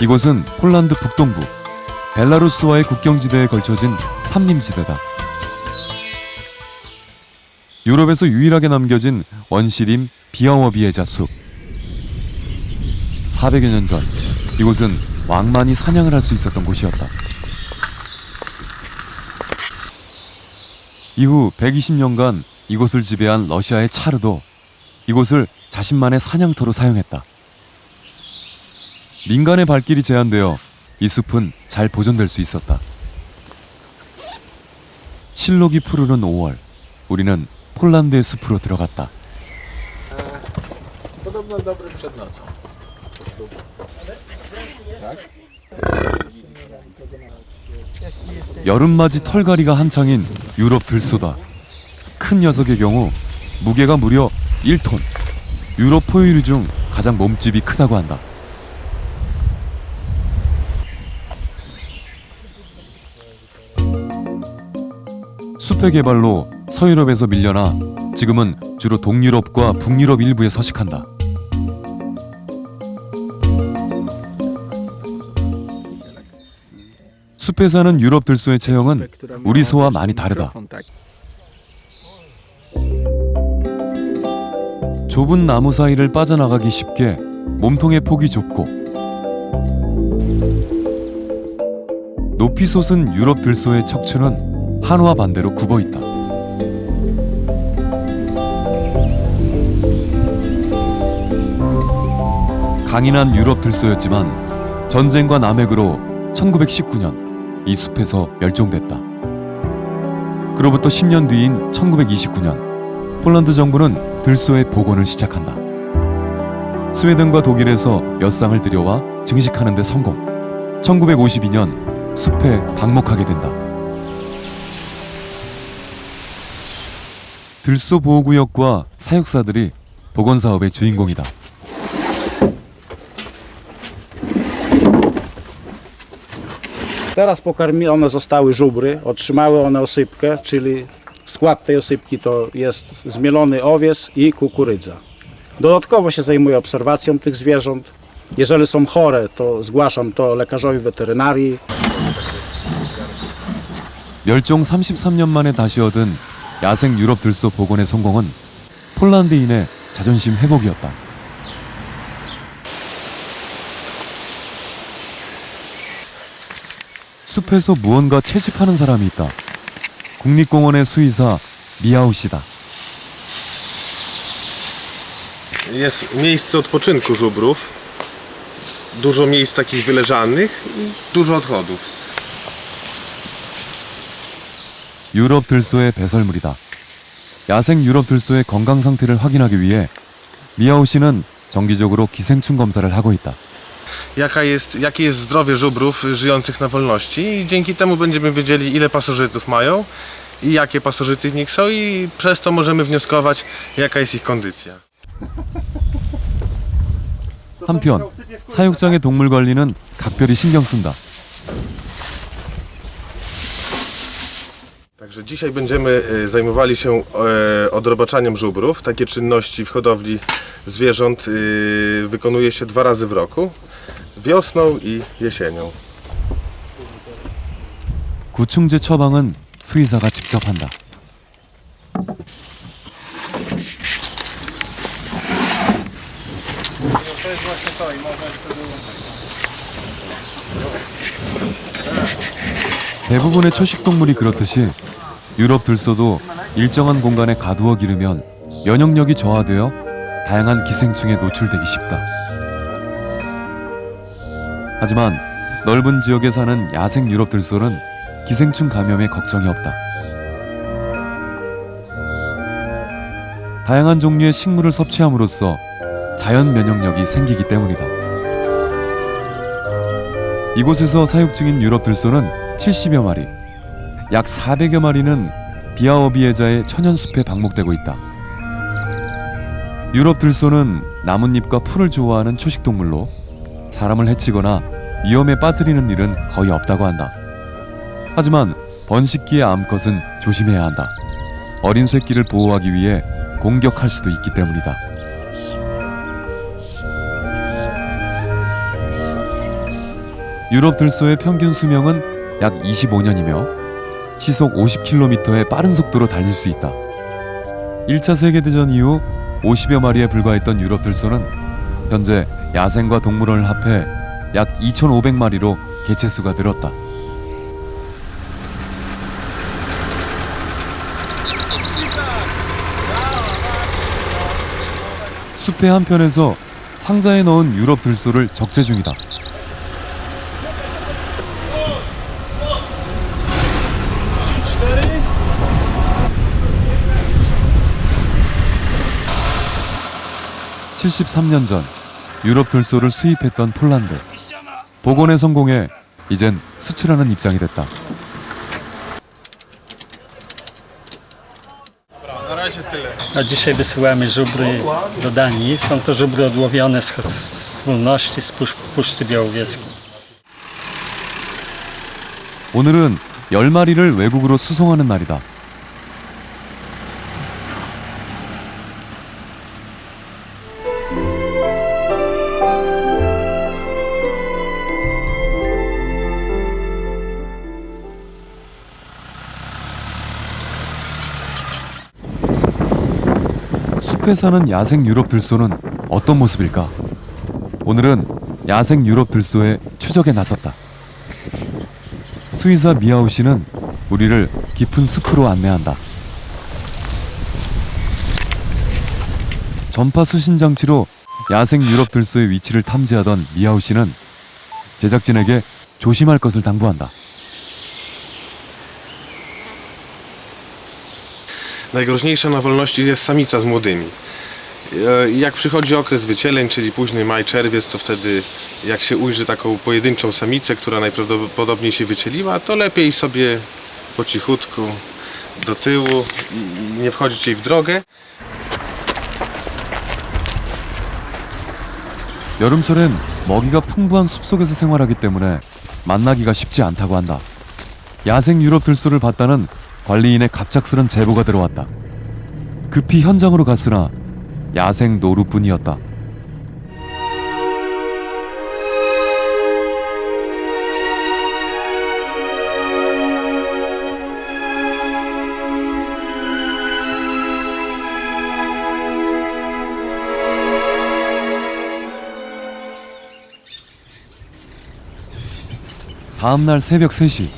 이곳은 폴란드 북동부 벨라루스와의 국경지대에 걸쳐진 삼림지대다. 유럽에서 유일하게 남겨진 원시림 비아워비에자 숲. 400여 년 전 이곳은 왕만이 사냥을 할 수 있었던 곳이었다. 이후 120년간 이곳을 지배한 러시아의 차르도 이곳을 자신만의 사냥터로 사용했다. 민간의 발길이 제한되어 이 숲은 잘 보존될 수 있었다. 실록이 푸르는 5월, 우리는 폴란드의 숲으로 들어갔다. 여름맞이 털갈이가 한창인 유럽 들소다. 큰 녀석의 경우 무게가 무려 1톤. 유럽 포유류 중 가장 몸집이 크다고 한다. 숲의 개발로 서유럽에서 밀려나 지금은 주로 동유럽과 북유럽 일부에 서식한다. 숲에 사는 유럽 들소의 체형은 우리 소와 많이 다르다. 좁은 나무 사이를 빠져나가기 쉽게 몸통의 폭이 좁고 높이 솟은 유럽 들소의 척추는 한우와 반대로 굽어 있다. 강인한 유럽 들소였지만 전쟁과 남획으로 1919년 이 숲에서 멸종됐다. 그로부터 10년 뒤인 1929년 폴란드 정부는 들소의 복원을 시작한다. 스웨덴과 독일에서 몇 쌍을 들여와 증식하는 데 성공. 1952년 숲에 방목하게 된다. 들소 보호구역과 사육사들이 복원 사업의 주인공이다. Teraz pokarmione zostały żubry, otrzymały one osypkę, czyli skład tej osypki to jest zmielony owies i kukurydza. Dodatkowo się zajmuję obserwacją tych zwierząt. Jeżeli są chore, to zgłaszam to lekarzowi weterynarii. 멸종 33년 만에 다시 얻은 야생 유럽 들소 복원의 성공은 폴란드인의 자존심 회복이었다. 숲에서 무언가 채집하는 사람이 있다. 국립공원의 수의사 미아우 씨다. Jest miejsce odpoczynku żubrów, dużo miejsc takich wyleżanych i dużo odchodów. 유럽 들소의 배설물이다. 야생 유럽 들소의 건강 상태를 확인하기 위해 미아우 씨는 정기적으로 기생충 검사를 하고 있다. Jakie jest zdrowie żubrów żyjących na wolności i dzięki temu będziemy wiedzieli, ile pasożytów mają i jakie pasożyty w nich są i przez to możemy wnioskować, jaka jest ich kondycja. 한편 사육장의 동물 관리는 각별히 신경 쓴다. Także dzisiaj będziemy zajmowali się odrobaczaniem żubrów. Takie czynności w hodowli zwierząt wykonuje się 2 razy w roku. Wiosną i jesienią. 구충제 처방은 수의사가 직접 한다. 대부분의 초식 동물이 그렇듯이 유럽 들소도 일정한 공간에 가두어 기르면 면역력이 저하되어 다양한 기생충에 노출되기 쉽다. 하지만 넓은 지역에 사는 야생 유럽 들소는 기생충 감염에 걱정이 없다. 다양한 종류의 식물을 섭취함으로써 자연 면역력이 생기기 때문이다. 이곳에서 사육 중인 유럽 들소는 70여 마리, 약 400여 마리는 비아워비에자의 천연숲에 방목되고 있다. 유럽 들소는 나뭇잎과 풀을 좋아하는 초식동물로 사람을 해치거나 위험에 빠뜨리는 일은 거의 없다고 한다. 하지만 번식기의 암컷은 조심해야 한다. 어린 새끼를 보호하기 위해 공격할 수도 있기 때문이다. 유럽 들소의 평균 수명은 약 25년이며 시속 50km의 빠른 속도로 달릴 수 있다. 1차 세계대전 이후 50여 마리에 불과했던 유럽 들소는 현재 야생과 동물원을 합해 약 2,500마리로 개체수가 늘었다. 숲의 한편에서 상자에 넣은 유럽 들소를 적재 중이다. (73년) 전 유럽 들소를 수입했던 폴란드. 복원에 성공해 이젠 수출하는 입장이 됐다. A dzisiaj wysyłamy żubry do Danii. Są to żubry odłowione z wspólności z Puszczy Białowieskiej. 오늘은 10마리를 외국으로 수송하는 날이다. 숲에 사는 야생 유럽 들소는 어떤 모습일까? 오늘은 야생 유럽 들소의 추적에 나섰다. 수의사 미아오 씨는 우리를 깊은 숲으로 안내한다. 전파 수신 장치로 야생 유럽 들소의 위치를 탐지하던 미아오 씨는 제작진에게 조심할 것을 당부한다. Najgroźniejsza na wolności jest samica z młodymi. Jak przychodzi okres wycieleń, czyli późny maj, czerwiec, to wtedy jak się ujrzy taką pojedynczą samicę, która najprawdopodobniej się wycieliła, to lepiej sobie po cichutku do tyłu i nie wchodzić jej w drogę. 여름철엔 먹이가 풍부한 숲속에서 생활하기 때문에 만나기가 쉽지 않다고 한다. 야생 유럽 들소를 봤다는 관리인의 갑작스런 제보가 들어왔다. 급히 현장으로 갔으나 야생 노루뿐이었다. 다음날 새벽 3시,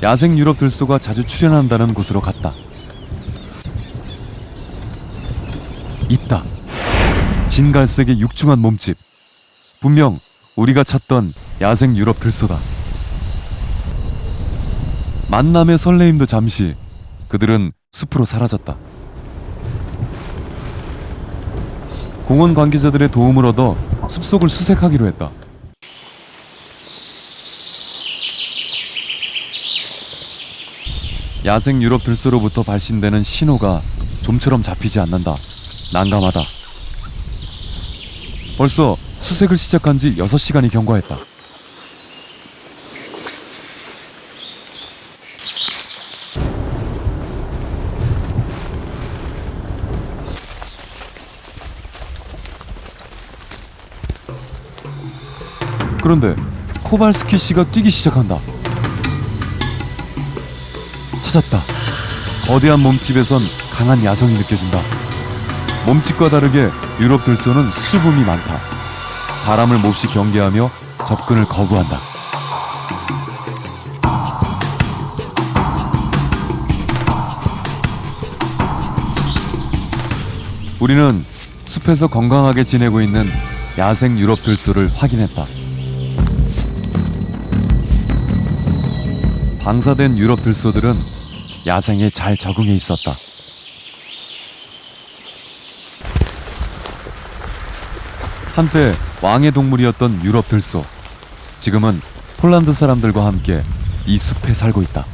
야생 유럽 들소가 자주 출현한다는 곳으로 갔다. 있다. 진갈색의 육중한 몸집. 분명 우리가 찾던 야생 유럽 들소다. 만남의 설레임도 잠시, 그들은 숲으로 사라졌다. 공원 관계자들의 도움을 얻어 숲속을 수색하기로 했다. 야생 유럽 들소로부터 발신되는 신호가 좀처럼 잡히지 않는다. 난감하다. 벌써 수색을 시작한 지 6시간이 경과했다. 그런데 코발스키 씨가 뛰기 시작한다. 찾았다. 거대한 몸집에선 강한 야성이 느껴진다. 몸집과 다르게 유럽 들소는 수줍음이 많다. 사람을 몹시 경계하며 접근을 거부한다. 우리는 숲에서 건강하게 지내고 있는 야생 유럽 들소를 확인했다. 방사된 유럽 들소들은 야생에 잘 적응해 있었다. 한때 왕의 동물이었던 유럽 들소. 지금은 폴란드 사람들과 함께 이 숲에 살고 있다.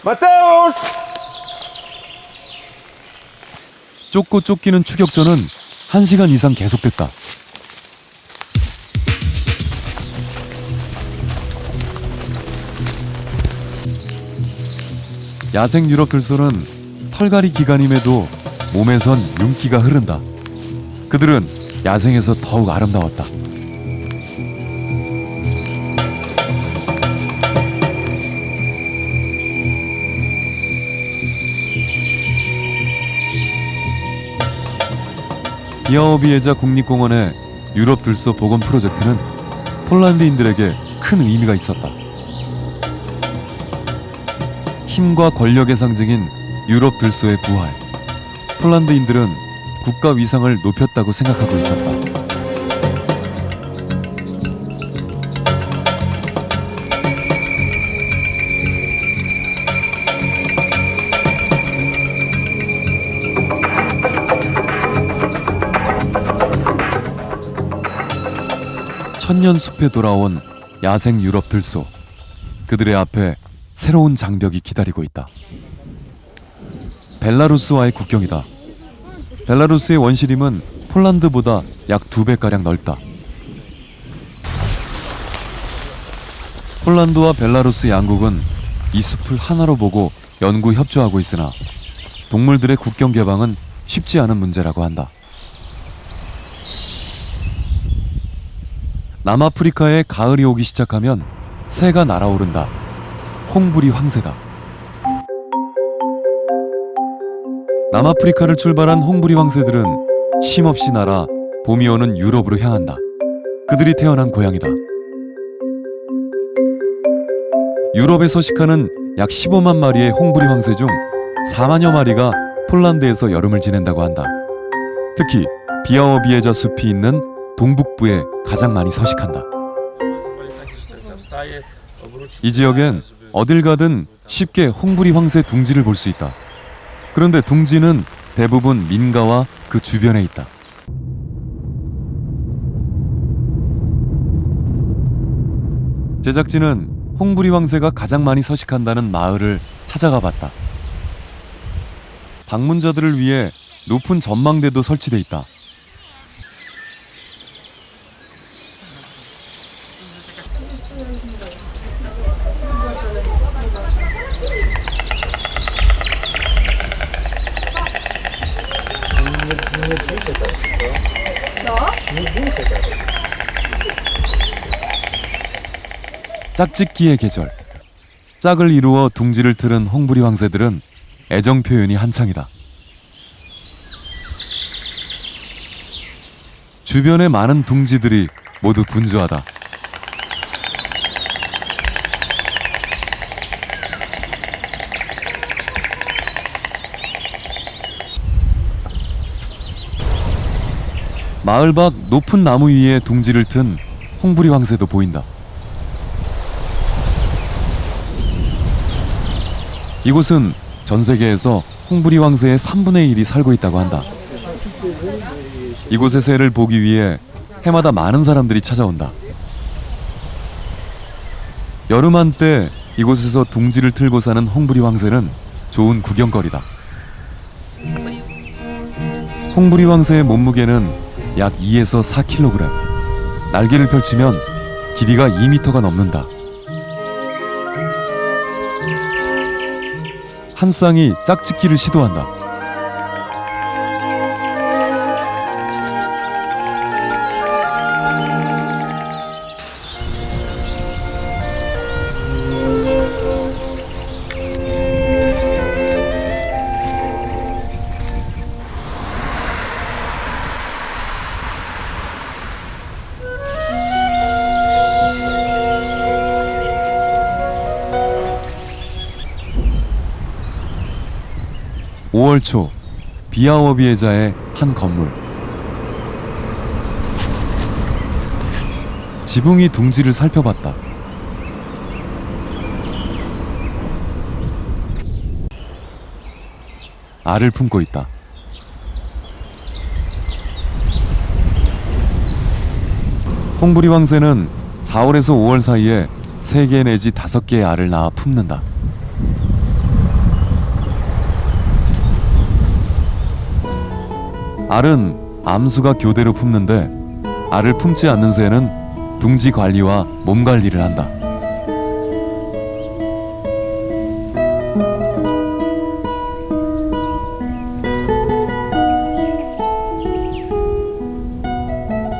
마테우스! 쫓고 쫓기는 추격전은 1시간 이상 계속됐다. 야생 유럽 들소는 털갈이 기간임에도 몸에선 윤기가 흐른다. 그들은 야생에서 더욱 아름다웠다. 비아오비에자 국립공원의 유럽 들소 복원 프로젝트는 폴란드인들에게 큰 의미가 있었다. 힘과 권력의 상징인 유럽 들소의 부활. 폴란드인들은 국가 위상을 높였다고 생각하고 있었다. 천년숲에 돌아온 야생 유럽 들소. 그들의 앞에 새로운 장벽이 기다리고 있다. 벨라루스와의 국경이다. 벨라루스의 원시림은 폴란드보다 약 2배가량 넓다. 폴란드와 벨라루스 양국은 이 숲을 하나로 보고 연구 협조하고 있으나 동물들의 국경 개방은 쉽지 않은 문제라고 한다. 남아프리카에 가을이 오기 시작하면 새가 날아오른다. 홍부리 황새다. 남아프리카를 출발한 홍부리 황새들은 쉼없이 날아 봄이 오는 유럽으로 향한다. 그들이 태어난 고향이다. 유럽에 서식하는 약 15만 마리의 홍부리 황새 중 4만여 마리가 폴란드에서 여름을 지낸다고 한다. 특히 비아오비에자 숲이 있는 동북부에 가장 많이 서식한다. 이 지역엔 어딜 가든 쉽게 홍부리 황새 둥지를 볼 수 있다. 그런데 둥지는 대부분 민가와 그 주변에 있다. 제작진은 홍부리 황새가 가장 많이 서식한다는 마을을 찾아가 봤다. 방문자들을 위해 높은 전망대도 설치돼 있다. 짝짓기의 계절. 짝을 이루어 둥지를 틀은 홍부리 황새들은 애정 표현이 한창이다. 주변의 많은 둥지들이 모두 분주하다. 마을 밖 높은 나무 위에 둥지를 튼 홍부리 황새도 보인다. 이곳은 전 세계에서 홍부리 황새의 3분의 1이 살고 있다고 한다. 이곳의 새를 보기 위해 해마다 많은 사람들이 찾아온다. 여름 한때 이곳에서 둥지를 틀고 사는 홍부리 황새는 좋은 구경거리다. 홍부리 황새의 몸무게는 약 2에서 4kg. 날개를 펼치면 길이가 2m가 넘는다. 한 쌍이 짝짓기를 시도한다. (5월) 초 비아오비에자의 한 건물. 지붕이 둥지를 살펴봤다. 알을 품고 있다. 홍부리 황새는 4월에서 5월 사이에 3개 내지 5개의 알을 낳아 품는다. 알은 암수가 교대로 품는데 알을 품지 않는 새는 둥지 관리와 몸 관리를 한다.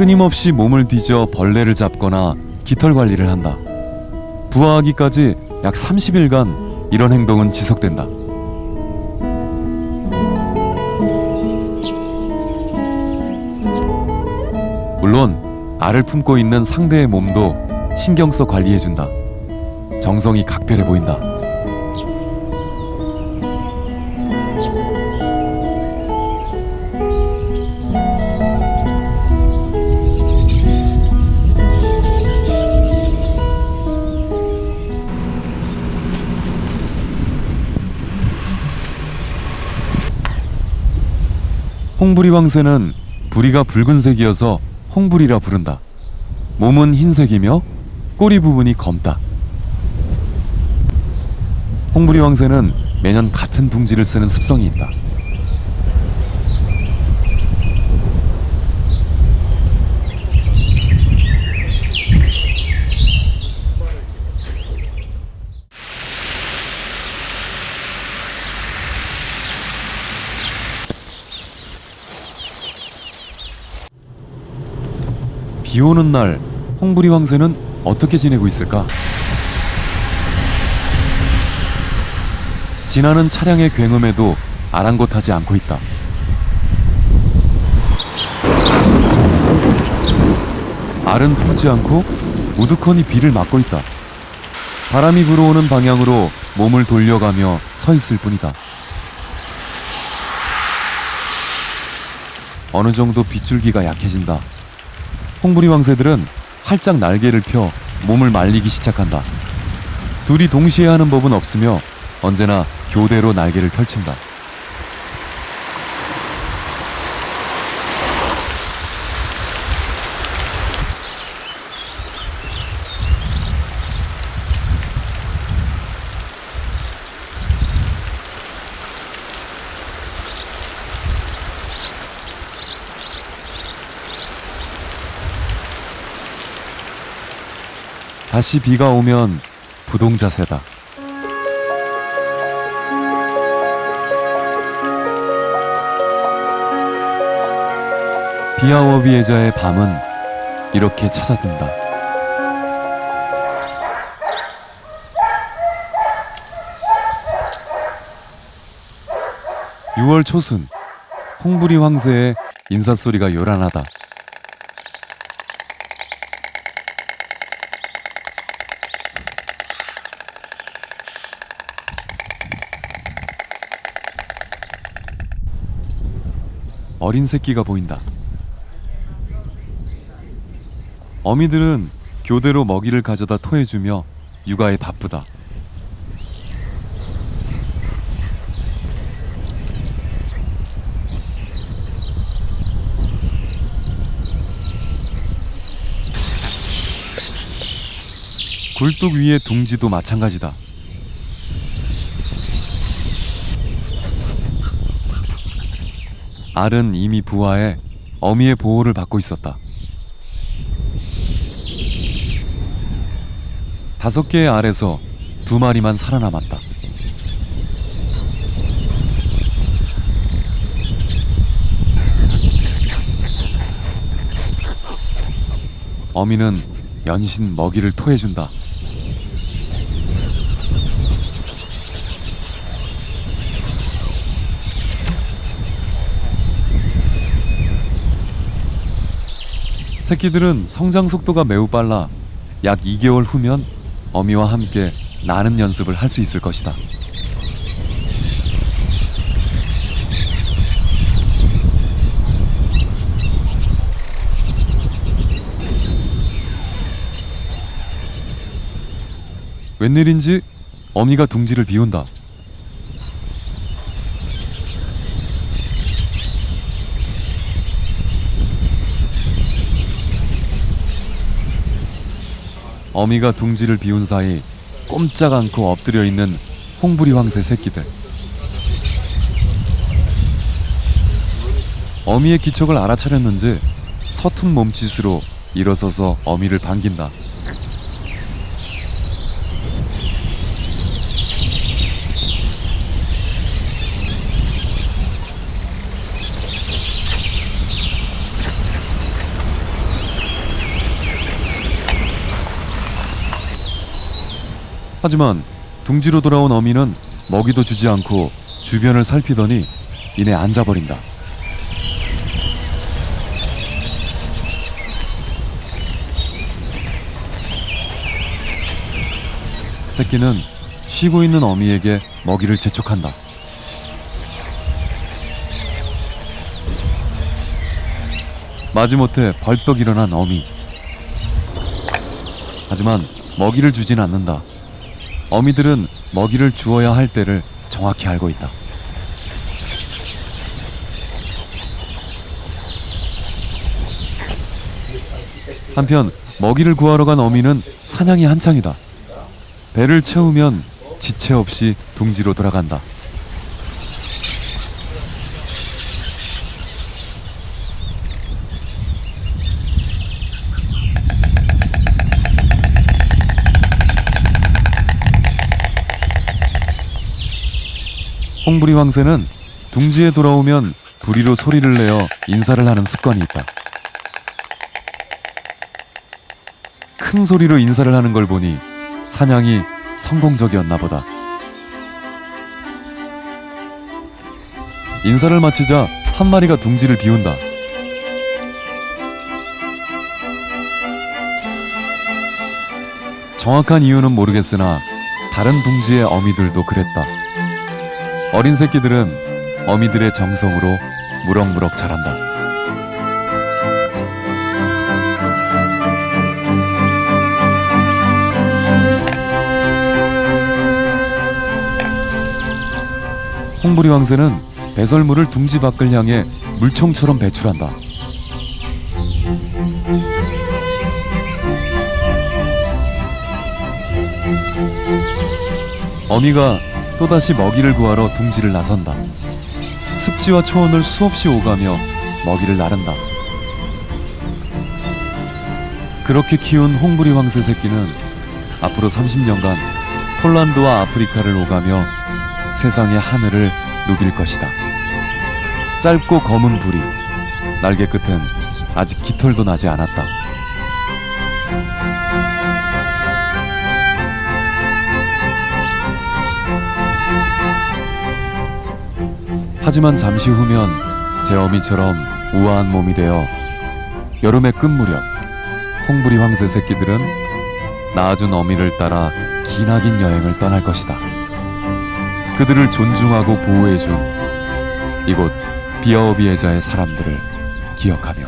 끊임없이 몸을 뒤져 벌레를 잡거나 깃털 관리를 한다. 부화하기까지 약 30일간 이런 행동은 지속된다. 물론 알을 품고 있는 상대의 몸도 신경 써 관리해준다. 정성이 각별해 보인다. 홍부리 황새는 부리가 붉은색이어서 홍부리라 부른다. 몸은 흰색이며 꼬리 부분이 검다. 홍부리 황새는 매년 같은 둥지를 쓰는 습성이 있다. 비 오는 날 홍부리 황새는 어떻게 지내고 있을까? 지나는 차량의 굉음에도 아랑곳하지 않고 있다. 알은 품지 않고 우두커니 비를 맞고 있다. 바람이 불어오는 방향으로 몸을 돌려가며 서 있을 뿐이다. 어느 정도 빗줄기가 약해진다. 홍부리 황새들은 활짝 날개를 펴 몸을 말리기 시작한다. 둘이 동시에 하는 법은 없으며 언제나 교대로 날개를 펼친다. 다시 비가 오면 부동자세다. 비아워비에자의 밤은 이렇게 찾아든다. (6월) 초순 홍부리 황새의 인사소리가 요란하다. 어린 새끼가 보인다. 어미들은 교대로 먹이를 가져다 토해주며 육아에 바쁘다. 굴뚝 위의 둥지도 마찬가지다. 알은 이미 부화해 어미의 보호를 받고 있었다. 5개의 알에서 2마리만 살아남았다. 어미는 연신 먹이를 토해준다. 새끼들은 성장 속도가 매우 빨라 약 2개월 후면 어미와 함께 나는 연습을 할 수 있을 것이다. 웬일인지 어미가 둥지를 비운다. 어미가 둥지를 비운 사이 꼼짝 않고 엎드려 있는 홍부리 황새 새끼들. 어미의 기척을 알아차렸는지 서툰 몸짓으로 일어서서 어미를 반긴다. 하지만 둥지로 돌아온 어미는 먹이도 주지 않고 주변을 살피더니 이내 앉아버린다. 새끼는 쉬고 있는 어미에게 먹이를 재촉한다. 마지못해 벌떡 일어난 어미. 하지만 먹이를 주진 않는다. 어미들은 먹이를 주어야 할 때를 정확히 알고 있다. 한편 먹이를 구하러 간 어미는 사냥이 한창이다. 배를 채우면 지체 없이 둥지로 돌아간다. 홍부리 황새는 둥지에 돌아오면 부리로 소리를 내어 인사를 하는 습관이 있다. 큰 소리로 인사를 하는 걸 보니 사냥이 성공적이었나 보다. 인사를 마치자 한 마리가 둥지를 비운다. 정확한 이유는 모르겠으나 다른 둥지의 어미들도 그랬다. 어린 새끼들은 어미들의 정성으로 무럭무럭 자란다. 홍부리 황새는 배설물을 둥지 밖을 향해 물총처럼 배출한다. 어미가 또다시 먹이를 구하러 둥지를 나선다. 습지와 초원을 수없이 오가며 먹이를 나른다. 그렇게 키운 홍부리 황새 새끼는 앞으로 30년간 폴란드와 아프리카를 오가며 세상의 하늘을 누빌 것이다. 짧고 검은 부리, 날개 끝엔 아직 깃털도 나지 않았다. 하지만 잠시 후면 제 어미처럼 우아한 몸이 되어 여름의 끝무렵 홍부리 황새 새끼들은 낳아준 어미를 따라 기나긴 여행을 떠날 것이다. 그들을 존중하고 보호해준 이곳 비아오비에자의 사람들을 기억하며.